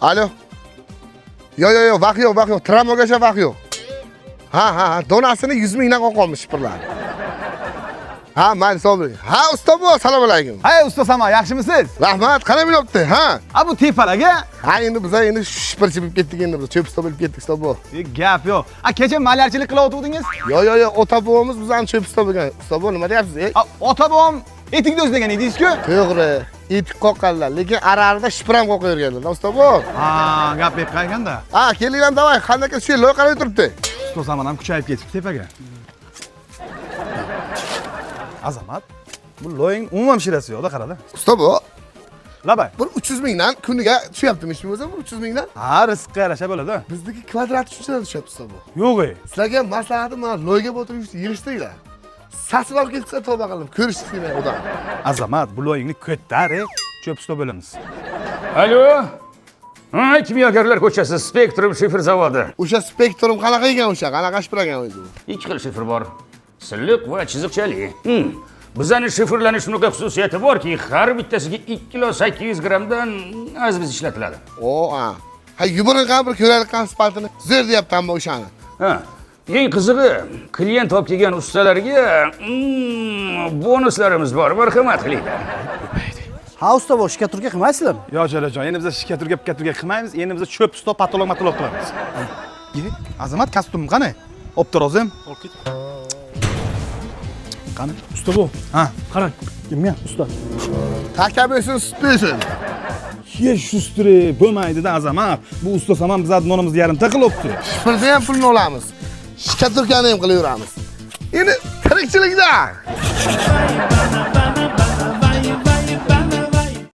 Alo. Yo, vaqt yo'q. Tramvaygacha vaqt yo'q. Ha, donasini 100 mingdan qo'yganmiz shipirlar. Ha, men sobri. Ha, usta bu, assalomu alaykum. Hay usta Samo, yaxshimisiz? Rahmat, qana bo'libdi, ha? Bu tepalaga? Ha, endi biz shipirchi bo'lib ketdik endi, biz cho'p usta bo'lib ketdik, usta bu. Gap yo'q. Kecha malyarchilik qilayotgandingiz? Yo, ota bobomiz bizning cho'p usta bo'lgan. Usta bu nima deyapsiz? Ota bobom etikni o'zlagan edingiz-ku? To'g'ri. Etik qoqqanlar, lekin ararida shipram qo'qaverganlar, usta bu. Ha, gap deb qayganda. Ha, kelinglar, davay, qanday shu loyiqalar turibdi. Usta Samon ham kuchayib ketibdi tepaga. Azamat, bu loying umuman shirasi yo'qda, qarada. Usta bu. Labay. Bir 300 mingdan kuniga tushyaptimi ish bo'lsa, 300 mingdan? Ha, rizqqa yarasha bo'ladi. Bizniki kvadrat shunchadan tushyapti usta bu. Yo'q-ey. Sizlarga maslahatim mana loyga o'tirib yig'ishtinglar. Sasib olib ketsa tavba qilib, ko'rishdik odam. Azamat, bu loyingni ko'tar, cho'p usta bo'lamiz. Alo. Kimyogarlar ko'chasi, Spektrum shifr zavodi. O'sha Spektrum qanaqa ekan o'sha? Qanaqa shifragan o'zi bu? Ikki xil shifr bor. Silliq va chiziqchali. Bizning shifrlanish shunaqa xususiyati borki, har bittasiga 2 kilo 800 grammdan biz ishlatiladi. Ha, yuborilgan bir ko'ralik sifatini zo'r deyapman o'shani. Ha. Eng qizig'i, klient olib kelgan ustalarga bonuslarimiz bor, marhamat qilinglar. Ha usta bu shikaturga qilmaysizlar? Yo'q, jalajon, endi biz shikaturga qilmaymiz, endi biz cho'p usta patolog qilamiz. Azamat, kostyum qani? Opti rozim? Olib ket. Qani? Usta bu. Ha, Qarang, men usta. Takabesin, sutbesin. yesh ustri bo'lmaydi-da Azamat. Bu usta Samon bizning nonimizni yarimta qilibdi. Shifrda ham pulni olamiz. Shikaturkani ham qilaveramiz. Endi tirikchilikda.